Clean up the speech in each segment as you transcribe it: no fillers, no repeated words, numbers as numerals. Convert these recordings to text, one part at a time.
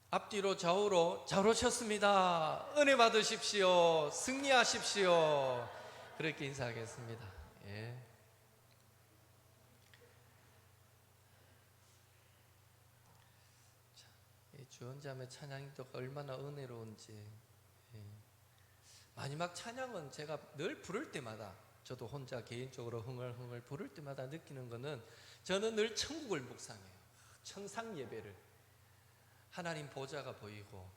앞뒤로 좌우로 잘 오셨습니다. 은혜 받으십시오. 승리하십시오. 그렇게 인사하겠습니다. 예. 이 주언자매 찬양도 얼마나 은혜로운지. 예. 마지막 찬양은 제가 늘 부를 때마다, 저도 혼자 개인적으로 흥얼흥얼 부를 때마다 느끼는 거는, 저는 늘 천국을 묵상해요. 천상 예배를. 하나님 보좌가 보이고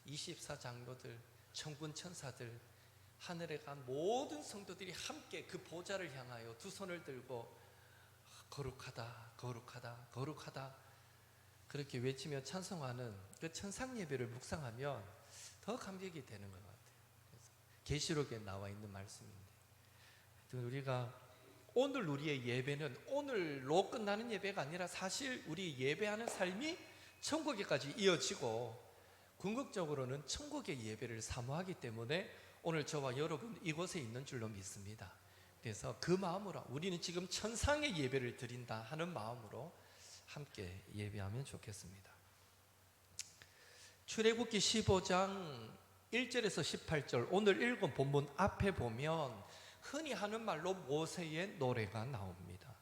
24장로들, 천군 천사들, 하늘에 간 모든 성도들이 함께 그 보좌를 향하여 두 손을 들고 거룩하다, 거룩하다, 거룩하다 그렇게 외치며 찬송하는 그 천상 예배를 묵상하면 더 감격이 되는 것 같아요. 그래서 계시록에 나와 있는 말씀인데, 우리가 오늘 우리의 예배는 오늘로 끝나는 예배가 아니라 사실 우리 예배하는 삶이 천국에까지 이어지고 궁극적으로는 천국의 예배를 사모하기 때문에 오늘 저와 여러분 이곳에 있는 줄로 믿습니다. 그래서 그 마음으로 우리는 지금 천상의 예배를 드린다 하는 마음으로 함께 예배하면 좋겠습니다. 출애굽기 15장 1절에서 18절, 오늘 읽은 본문 앞에 보면 흔히 하는 말로 모세의 노래가 나옵니다.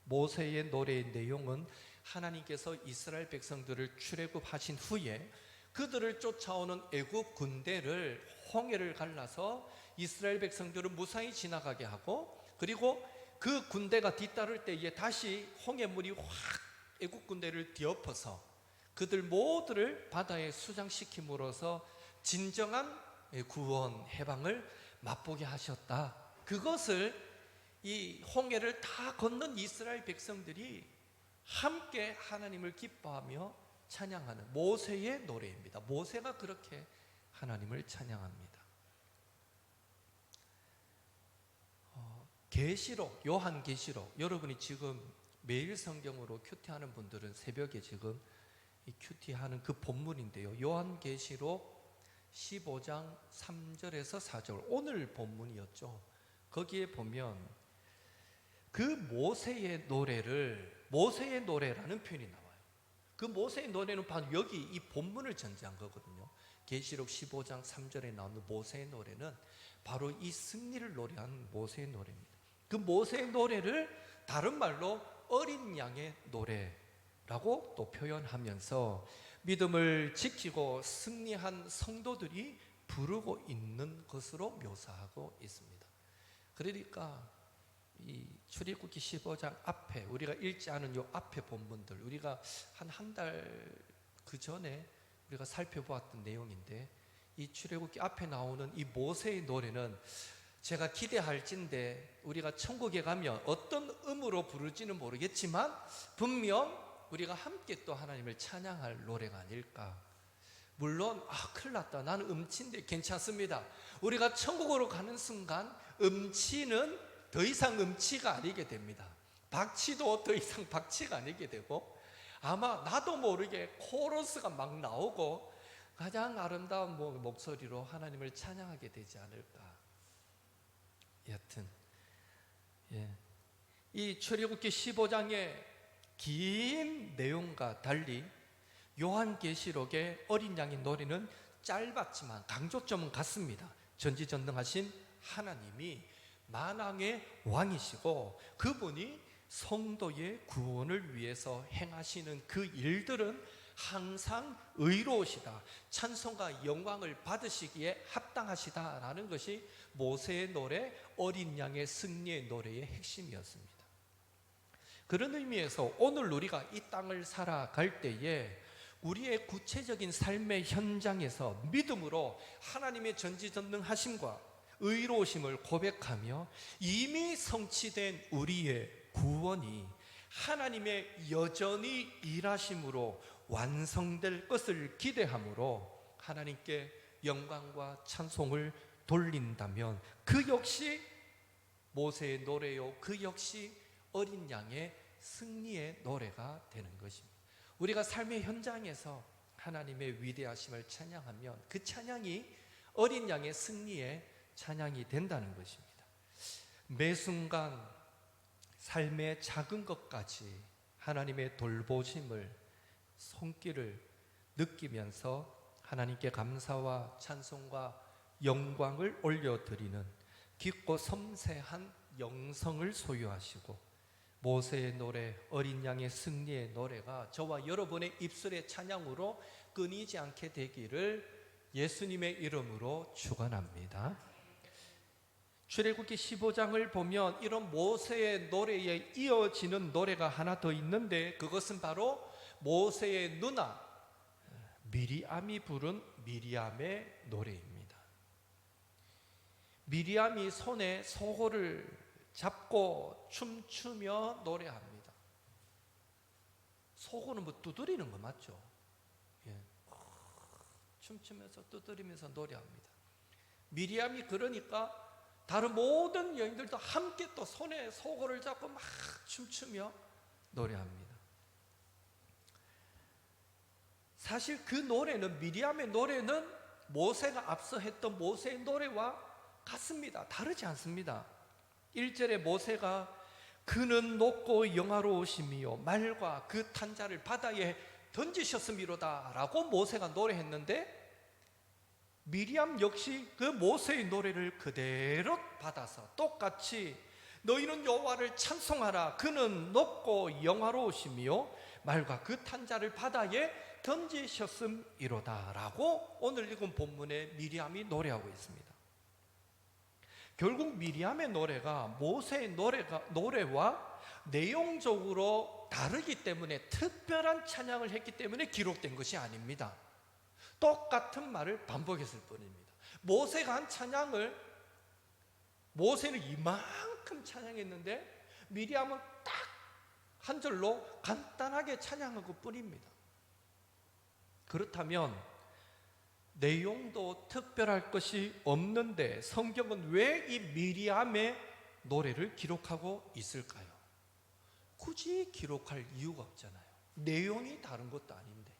모세의 노래의 내용은 하나님께서 이스라엘 백성들을 출애굽하신 후에 그들을 쫓아오는 애굽 군대를 홍해를 갈라서 이스라엘 백성들을 무사히 지나가게 하고, 그리고 그 군대가 뒤따를 때에 다시 홍해물이 확 애굽 군대를 뒤엎어서 그들 모두를 바다에 수장시킴으로써 진정한 구원, 해방을 맛보게 하셨다. 그것을 이 홍해를 다 건넌 이스라엘 백성들이 함께 하나님을 기뻐하며 찬양하는 모세의 노래입니다. 모세가 그렇게 하나님을 찬양합니다. 계시록, 요한계시록, 여러분이 지금 매일 성경으로 큐티하는 분들은 새벽에 지금 이 큐티하는 그 본문인데요, 요한계시록 15장 3절에서 4절, 오늘 본문이었죠. 거기에 보면 그 모세의 노래라는 표현이 나와요. 그 모세의 노래는 바로 여기 이 본문을 전제한 거거든요. 계시록 15장 3절에 나오는 모세의 노래는 바로 이 승리를 노래한 모세의 노래입니다. 그 모세의 노래를 다른 말로 어린 양의 노래라고 또 표현하면서 믿음을 지키고 승리한 성도들이 부르고 있는 것으로 묘사하고 있습니다. 그러니까 이 출애굽기 15장 앞에 우리가 읽지 않은 요 앞에 본문들, 우리가 한 달 그 전에 우리가 살펴보았던 내용인데, 이 출애굽기 앞에 나오는 이 모세의 노래는 제가 기대할진데 우리가 천국에 가면 어떤 음으로 부를지는 모르겠지만 분명 우리가 함께 또 하나님을 찬양할 노래가 아닐까. 물론 큰일 났다, 나는 음치인데 괜찮습니다. 우리가 천국으로 가는 순간 음치는 더 이상 음치가 아니게 됩니다. 박치도 더 이상 박치가 아니게 되고, 아마 나도 모르게 코러스가 막 나오고 가장 아름다운 목소리로 하나님을 찬양하게 되지 않을까. 여튼 이 출애굽기 15장의 긴 내용과 달리 요한계시록의 어린 양의 노래는 짧았지만 강조점은 같습니다. 전지전능하신 하나님이 만왕의 왕이시고 그분이 성도의 구원을 위해서 행하시는 그 일들은 항상 의로우시다, 찬송과 영광을 받으시기에 합당하시다라는 것이 모세의 노래, 어린 양의 승리의 노래의 핵심이었습니다. 그런 의미에서 오늘 우리가 이 땅을 살아갈 때에 우리의 구체적인 삶의 현장에서 믿음으로 하나님의 전지전능하심과 의로우심을 고백하며 이미 성취된 우리의 구원이 하나님의 여전히 일하심으로 완성될 것을 기대함으로 하나님께 영광과 찬송을 돌린다면 그 역시 모세의 노래요, 그 역시 어린 양의 승리의 노래가 되는 것입니다. 우리가 삶의 현장에서 하나님의 위대하심을 찬양하면 그 찬양이 어린 양의 승리의 찬양이 된다는 것입니다. 매 순간 삶의 작은 것까지 하나님의 돌보심을, 손길을 느끼면서 하나님께 감사와 찬송과 영광을 올려드리는 깊고 섬세한 영성을 소유하시고, 모세의 노래, 어린 양의 승리의 노래가 저와 여러분의 입술의 찬양으로 끊이지 않게 되기를 예수님의 이름으로 축원합니다. 출애굽기 15장을 보면 이런 모세의 노래에 이어지는 노래가 하나 더 있는데, 그것은 바로 모세의 누나 미리암이 부른 미리암의 노래입니다. 미리암이 손에 소고를 잡고 춤추며 노래합니다. 소고는 뭐 두드리는 거 맞죠? 예. 춤추면서 두드리면서 노래합니다. 미리암이 그러니까 다른 모든 여인들도 함께 또 손에 소고를 잡고 막 춤추며 노래합니다. 사실 그 노래는, 미리암의 노래는 모세가 앞서 했던 모세의 노래와 같습니다. 다르지 않습니다. 1절에 모세가 그는 높고 영화로우시며 말과 그 탄자를 바다에 던지셨음이로다 라고 모세가 노래했는데, 미리암 역시 그 모세의 노래를 그대로 받아서 똑같이 너희는 여호와를 찬송하라, 그는 높고 영화로우시며 말과 그 탄자를 바다에 던지셨음이로다 라고 오늘 읽은 본문에 미리암이 노래하고 있습니다. 결국 미리암의 노래가 모세의 노래와 내용적으로 다르기 때문에, 특별한 찬양을 했기 때문에 기록된 것이 아닙니다. 똑같은 말을 반복했을 뿐입니다. 모세가 한 찬양을, 모세는 이만큼 찬양했는데 미리암은 딱 한 절로 간단하게 찬양한 것 뿐입니다. 그렇다면 내용도 특별할 것이 없는데 성경은 왜 이 미리암의 노래를 기록하고 있을까요? 굳이 기록할 이유가 없잖아요. 내용이 다른 것도 아닌데.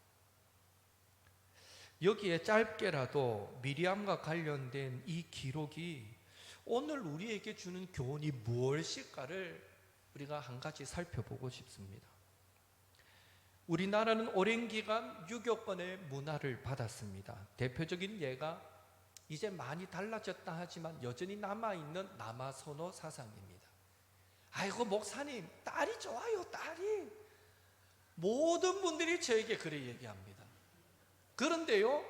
여기에 짧게라도 미리암과 관련된 이 기록이 오늘 우리에게 주는 교훈이 무엇일까를 우리가 한 가지 살펴보고 싶습니다. 우리나라는 오랜 기간 유교권의 문화를 받았습니다. 대표적인 예가 이제 많이 달라졌다 하지만 여전히 남아있는 남아선호 사상입니다. 아이고 목사님, 딸이 좋아요, 딸이. 모든 분들이 저에게 그래 얘기합니다. 그런데요,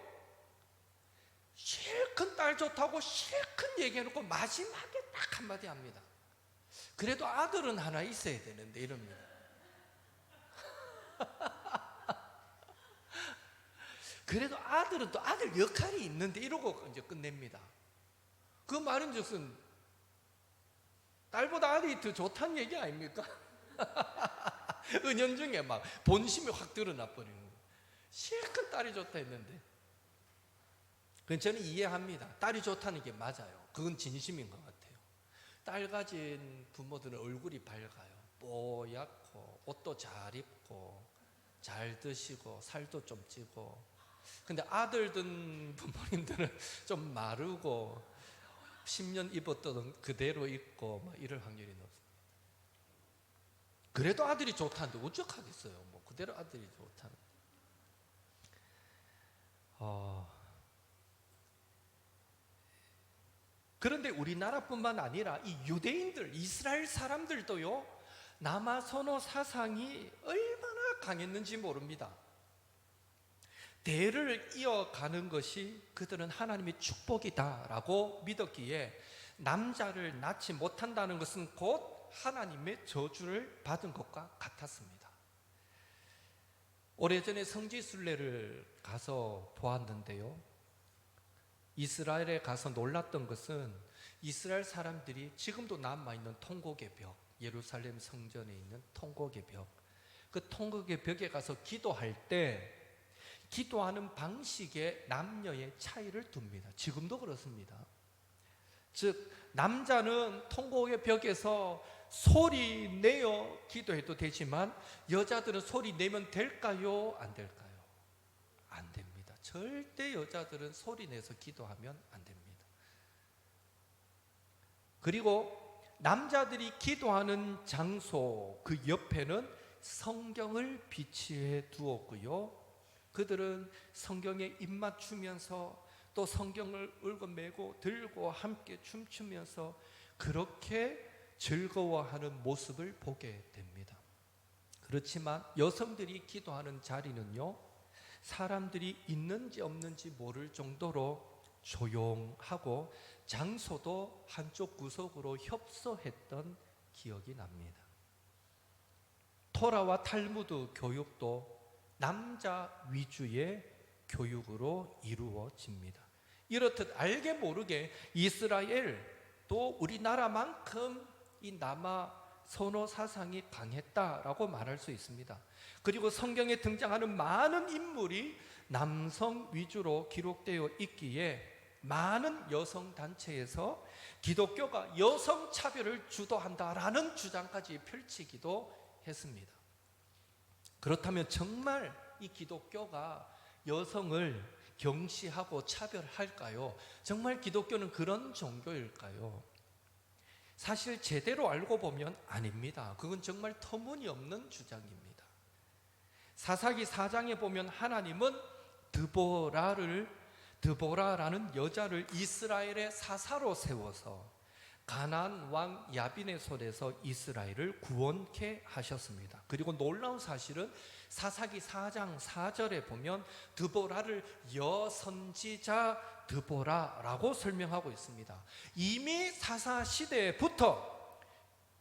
실컷 딸 좋다고 실컷 얘기해놓고 마지막에 딱 한마디 합니다. 그래도 아들은 하나 있어야 되는데 이럽니다. 그래도 아들은 또 아들 역할이 있는데 이러고 이제 끝냅니다. 그 말인즉슨 딸보다 아들이 더 좋다는 얘기 아닙니까? 은연중에 막 본심이 확 드러나 버리는 거예요. 실컷 딸이 좋다 했는데. 그건 저는 이해합니다. 딸이 좋다는 게 맞아요. 그건 진심인 것 같아요. 딸 가진 부모들은 얼굴이 밝아요. 뽀얗고 옷도 잘 입고 잘 드시고 살도 좀 찌고. 근데 아들 든 부모님들은 좀 마르고 10년 입었던 그대로 입고 막 이럴 확률이 높습니다. 그래도 아들이 좋다는데 어쩌겠어요. 뭐 그대로 아들이 좋다는데. 그런데 우리나라뿐만 아니라 이 유대인들, 이스라엘 사람들도요, 남아선호 사상이 얼마나 강했는지 모릅니다. 대를 이어가는 것이 그들은 하나님의 축복이다라고 믿었기에 남자를 낳지 못한다는 것은 곧 하나님의 저주를 받은 것과 같았습니다. 오래전에 성지순례를 가서 보았는데요, 이스라엘에 가서 놀랐던 것은 이스라엘 사람들이 지금도 남아있는 통곡의 벽, 예루살렘 성전에 있는 통곡의 벽, 그 통곡의 벽에 가서 기도할 때 기도하는 방식에 남녀의 차이를 둡니다. 지금도 그렇습니다. 즉 남자는 통곡의 벽에서 소리 내어 기도해도 되지만 여자들은 소리 내면 될까요? 안 될까요? 안 됩니다. 절대 여자들은 소리 내서 기도하면 안 됩니다. 그리고 남자들이 기도하는 장소 그 옆에는 성경을 비치해 두었고요, 그들은 성경에 입맞추면서 또 성경을 읊어매고 들고 함께 춤추면서 그렇게 즐거워하는 모습을 보게 됩니다. 그렇지만 여성들이 기도하는 자리는요, 사람들이 있는지 없는지 모를 정도로 조용하고 장소도 한쪽 구석으로 협소했던 기억이 납니다. 토라와 탈무드 교육도 남자 위주의 교육으로 이루어집니다. 이렇듯 알게 모르게 이스라엘도 우리나라만큼 이 남아 선호 사상이 강했다라고 말할 수 있습니다. 그리고 성경에 등장하는 많은 인물이 남성 위주로 기록되어 있기에 많은 여성 단체에서 기독교가 여성 차별을 주도한다라는 주장까지 펼치기도 했습니다. 그렇다면 정말 이 기독교가 여성을 경시하고 차별할까요? 정말 기독교는 그런 종교일까요? 사실 제대로 알고 보면 아닙니다. 그건 정말 터무니없는 주장입니다. 사사기 4장에 보면 하나님은 드보라라는 여자를 이스라엘의 사사로 세워서 가나안 왕 야빈의 손에서 이스라엘을 구원케 하셨습니다. 그리고 놀라운 사실은 사사기 4장 4절에 보면 드보라를 여선지자 드보라라고 설명하고 있습니다. 이미 사사 시대부터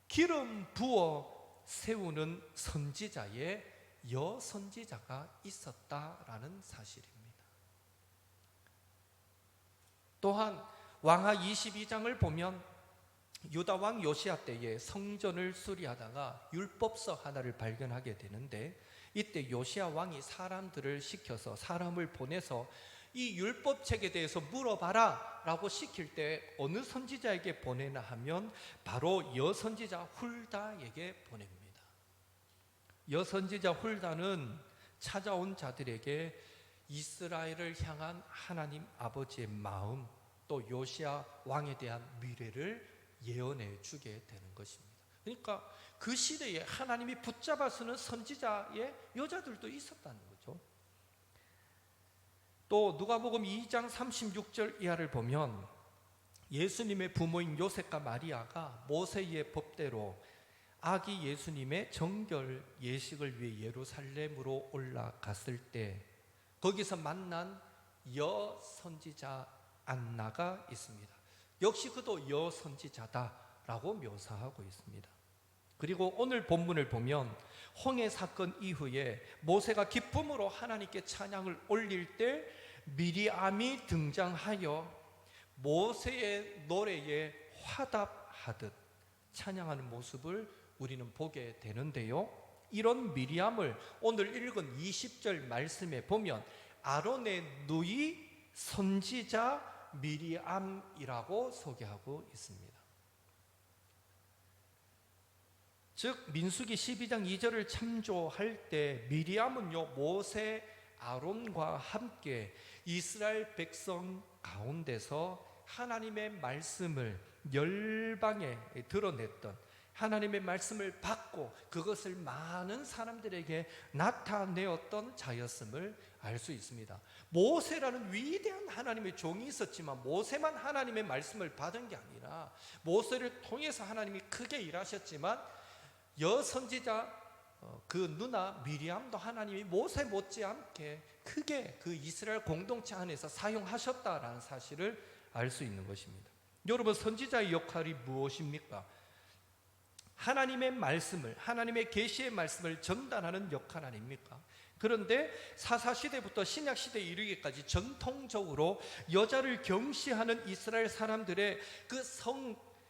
기름 부어 세우는 선지자의 여선지자가 있었다라는 사실입니다. 또한 왕하 22장을 보면 유다 왕 요시야 때에 성전을 수리하다가 율법서 하나를 발견하게 되는데, 이때 요시야 왕이 사람들을 시켜서 사람을 보내서 이 율법책에 대해서 물어봐라 라고 시킬 때 어느 선지자에게 보내나 하면 바로 여선지자 훌다에게 보냅니다. 여선지자 훌다는 찾아온 자들에게 이스라엘을 향한 하나님 아버지의 마음, 또 요시야 왕에 대한 미래를 예언해 주게 되는 것입니다. 그러니까 그 시대에 하나님이 붙잡아 쓰는 선지자의 여자들도 있었다는 거죠. 또 누가복음 2장 36절 이하를 보면 예수님의 부모인 요셉과 마리아가 모세의 법대로 아기 예수님의 정결 예식을 위해 예루살렘으로 올라갔을 때 거기서 만난 여선지자 안나가 있습니다. 역시 그도 여선지자다라고 묘사하고 있습니다. 그리고 오늘 본문을 보면 홍해 사건 이후에 모세가 기쁨으로 하나님께 찬양을 올릴 때 미리암이 등장하여 모세의 노래에 화답하듯 찬양하는 모습을 우리는 보게 되는데요, 이런 미리암을 오늘 읽은 20절 말씀에 보면 아론의 누이 선지자 미리암이라고 소개하고 있습니다. 즉 민수기 12장 2절을 참조할 때 미리암은요, 모세 아론과 함께 이스라엘 백성 가운데서 하나님의 말씀을 열방에 드러냈던, 하나님의 말씀을 받고 그것을 많은 사람들에게 나타내었던 자였음을 알 수 있습니다. 모세라는 위대한 하나님의 종이 있었지만 모세만 하나님의 말씀을 받은 게 아니라 모세를 통해서 하나님이 크게 일하셨지만 여선지자 그 누나 미리암도 하나님이 모세 못지않게 크게 그 이스라엘 공동체 안에서 사용하셨다라는 사실을 알 수 있는 것입니다. 여러분, 선지자의 역할이 무엇입니까? 하나님의 말씀을, 하나님의 계시의 말씀을 전달하는 역할 아닙니까? 그런데 사사시대부터 신약시대에 이르기까지 전통적으로 여자를 경시하는 이스라엘 사람들의 그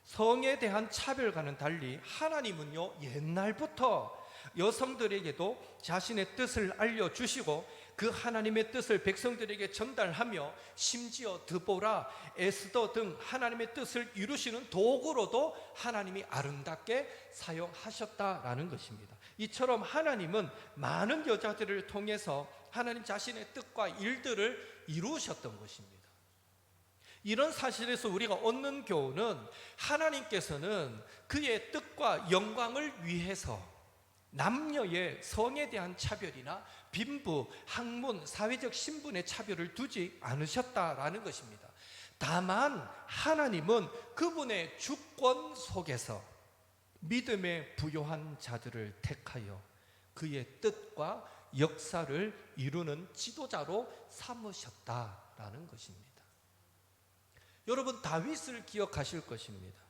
성에 대한 차별과는 달리 하나님은요, 옛날부터 여성들에게도 자신의 뜻을 알려주시고 그 하나님의 뜻을 백성들에게 전달하며 심지어 드보라, 에스더 등 하나님의 뜻을 이루시는 도구로도 하나님이 아름답게 사용하셨다라는 것입니다. 이처럼 하나님은 많은 여자들을 통해서 하나님 자신의 뜻과 일들을 이루셨던 것입니다. 이런 사실에서 우리가 얻는 교훈은 하나님께서는 그의 뜻과 영광을 위해서 남녀의 성에 대한 차별이나 빈부, 학문, 사회적 신분의 차별을 두지 않으셨다라는 것입니다. 다만 하나님은 그분의 주권 속에서 믿음에 부요한 자들을 택하여 그의 뜻과 역사를 이루는 지도자로 삼으셨다라는 것입니다. 여러분, 다윗을 기억하실 것입니다.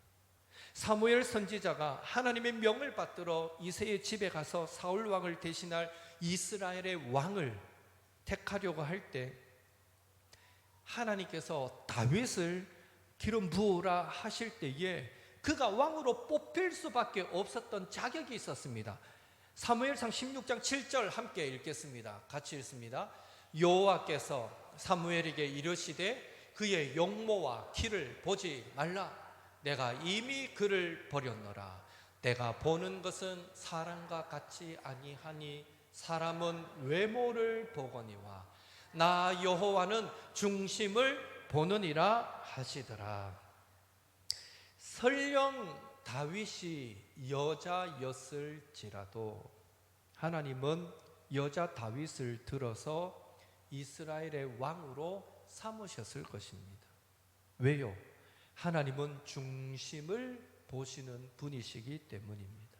사무엘 선지자가 하나님의 명을 받들어 이새의 집에 가서 사울 왕을 대신할 이스라엘의 왕을 택하려고 할 때 하나님께서 다윗을 기름 부으라 하실 때에 그가 왕으로 뽑힐 수밖에 없었던 자격이 있었습니다. 사무엘상 16장 7절 함께 읽겠습니다. 같이 읽습니다. 여호와께서 사무엘에게 이르시되 그의 용모와 키를 보지 말라. 내가 이미 그를 버렸노라. 내가 보는 것은 사람과 같지 아니하니 사람은 외모를 보거니와 나 여호와는 중심을 보느니라 하시더라. 설령 다윗이 여자였을지라도 하나님은 여자 다윗을 들어서 이스라엘의 왕으로 삼으셨을 것입니다. 왜요? 하나님은 중심을 보시는 분이시기 때문입니다.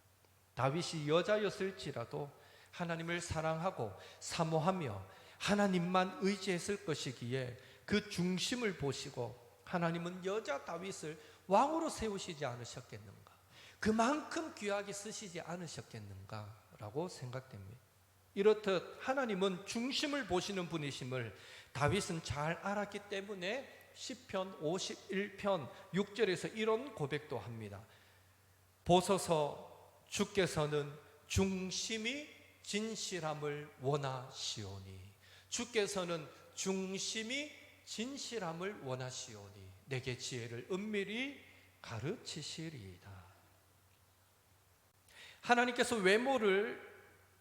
다윗이 여자였을지라도 하나님을 사랑하고 사모하며 하나님만 의지했을 것이기에 그 중심을 보시고 하나님은 여자 다윗을 왕으로 세우시지 않으셨겠는가? 그만큼 귀하게 쓰시지 않으셨겠는가라고 생각됩니다. 이렇듯 하나님은 중심을 보시는 분이심을 다윗은 잘 알았기 때문에 시편 51편 6절에서 이런 고백도 합니다. 보소서 주께서는 중심이 진실함을 원하시오니 주께서는 중심이 진실함을 원하시오니 내게 지혜를 은밀히 가르치시리이다. 하나님께서 외모를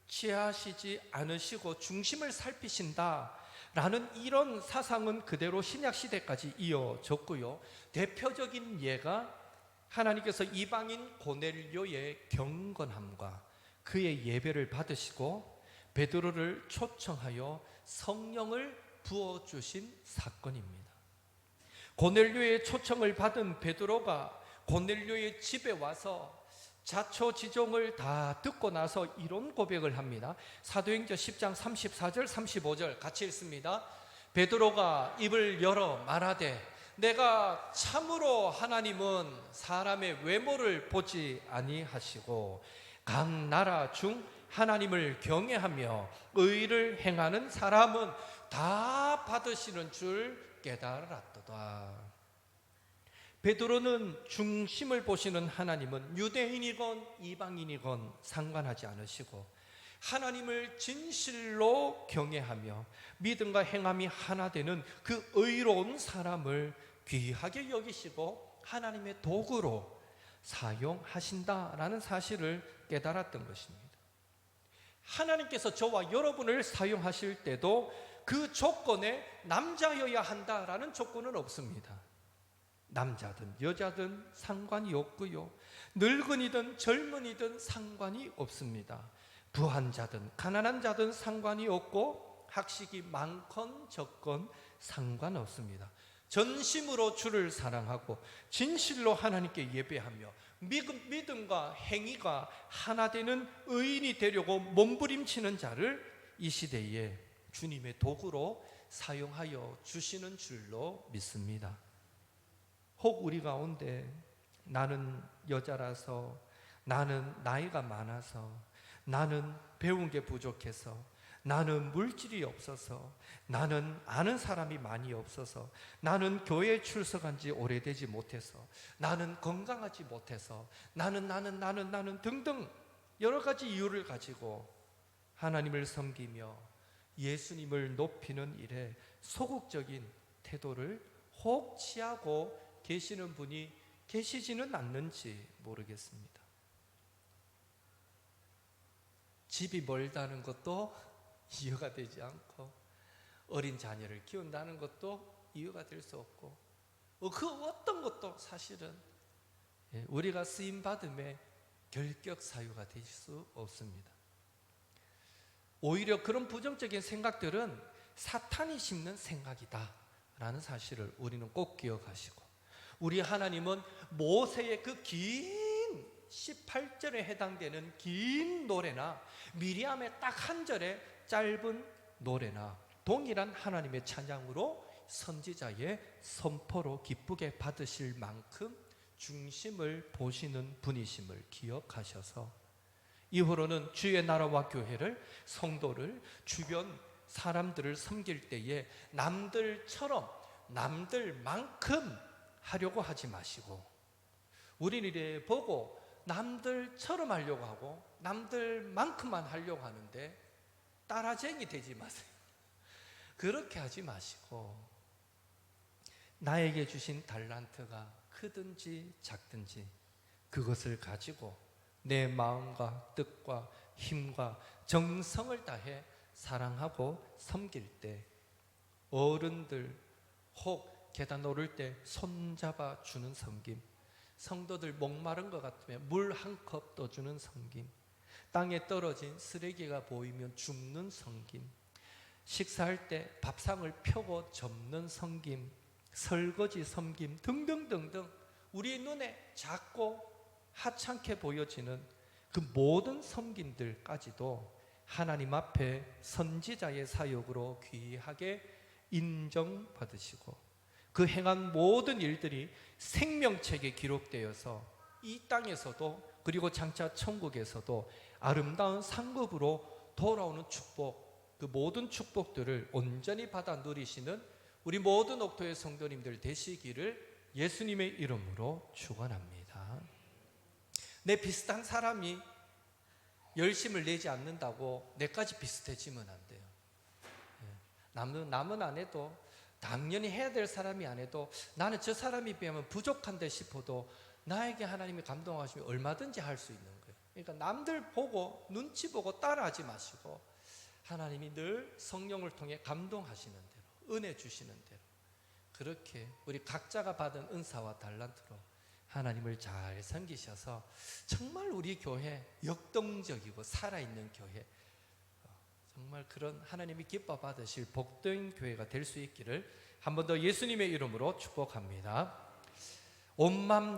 취하시지 않으시고 중심을 살피신다 라는 이런 사상은 그대로 신약시대까지 이어졌고요. 대표적인 예가 하나님께서 이방인 고넬료의 경건함과 그의 예배를 받으시고 베드로를 초청하여 성령을 부어주신 사건입니다. 고넬료의 초청을 받은 베드로가 고넬료의 집에 와서 자초지종을 다 듣고 나서 이런 고백을 합니다. 사도행전 10장 34절 35절 같이 읽습니다. 베드로가 입을 열어 말하되 내가 참으로 하나님은 사람의 외모를 보지 아니하시고 각 나라 중 하나님을 경외하며 의를 행하는 사람은 다 받으시는 줄 깨달았도다. 베드로는 중심을 보시는 하나님은 유대인이건 이방인이건 상관하지 않으시고 하나님을 진실로 경외하며 믿음과 행함이 하나 되는 그 의로운 사람을 귀하게 여기시고 하나님의 도구로 사용하신다라는 사실을 깨달았던 것입니다. 하나님께서 저와 여러분을 사용하실 때도 그 조건에 남자여야 한다라는 조건은 없습니다. 남자든 여자든 상관이 없고요. 늙은이든 젊은이든 상관이 없습니다. 부한 자든 가난한 자든 상관이 없고 학식이 많건 적건 상관없습니다. 전심으로 주를 사랑하고 진실로 하나님께 예배하며 믿음과 행위가 하나 되는 의인이 되려고 몸부림치는 자를 이 시대에 주님의 도구로 사용하여 주시는 줄로 믿습니다. 혹 우리 가운데 나는 여자라서, 나는 나이가 많아서, 나는 배운 게 부족해서, 나는 물질이 없어서, 나는 아는 사람이 많이 없어서, 나는 교회에 출석한 지 오래되지 못해서, 나는 건강하지 못해서, 나는 등등 여러 가지 이유를 가지고 하나님을 섬기며 예수님을 높이는 일에 소극적인 태도를 혹 취하고 계시는 분이 계시지는 않는지 모르겠습니다. 집이 멀다는 것도 이유가 되지 않고 어린 자녀를 키운다는 것도 이유가 될 수 없고 그 어떤 것도 사실은 우리가 쓰임받음의 결격 사유가 될 수 없습니다. 오히려 그런 부정적인 생각들은 사탄이 심는 생각이다 라는 사실을 우리는 꼭 기억하시고, 우리 하나님은 모세의 그 긴 18절에 해당되는 긴 노래나 미리암의 딱 한 절의 짧은 노래나 동일한 하나님의 찬양으로 선지자의 선포로 기쁘게 받으실 만큼 중심을 보시는 분이심을 기억하셔서 이후로는 주의 나라와 교회를, 성도를, 주변 사람들을 섬길 때에 남들처럼 남들만큼 하려고 하지 마시고, 우리는 이래 보고 남들처럼 하려고 하고 남들만큼만 하려고 하는데 따라쟁이 되지 마세요. 그렇게 하지 마시고, 나에게 주신 달란트가 크든지 작든지 그것을 가지고 내 마음과 뜻과 힘과 정성을 다해 사랑하고 섬길 때, 어른들 혹 계단 오를 때 손잡아 주는 섬김, 성도들 목마른 것 같으면 물 한 컵 떠주는 섬김, 땅에 떨어진 쓰레기가 보이면 줍는 섬김, 식사할 때 밥상을 펴고 접는 섬김, 설거지 섬김 등등등등, 우리 눈에 작고 하찮게 보여지는 그 모든 섬김들까지도 하나님 앞에 선지자의 사역으로 귀하게 인정받으시고, 그 행한 모든 일들이 생명책에 기록되어서 이 땅에서도 그리고 장차 천국에서도 아름다운 상급으로 돌아오는 축복, 그 모든 축복들을 온전히 받아 누리시는 우리 모든 옥토의 성도님들 되시기를 예수님의 이름으로 축원합니다. 내 비슷한 사람이 열심을 내지 않는다고 내까지 비슷해지면 안 돼요. 남은 안 해도, 당연히 해야 될 사람이 안 해도, 나는 저 사람에 비하면 부족한데 싶어도 나에게 하나님이 감동하시면 얼마든지 할 수 있는 거예요. 그러니까 남들 보고 눈치 보고 따라하지 마시고, 하나님이 늘 성령을 통해 감동하시는 대로, 은혜 주시는 대로, 그렇게 우리 각자가 받은 은사와 달란트로 하나님을 잘 섬기셔서 정말 우리 교회 역동적이고 살아있는 교회, 정말 그런 하나님이 기뻐 받으실 복된 교회가 될 수 있기를 한 번 더 예수님의 이름으로 축복합니다. 온맘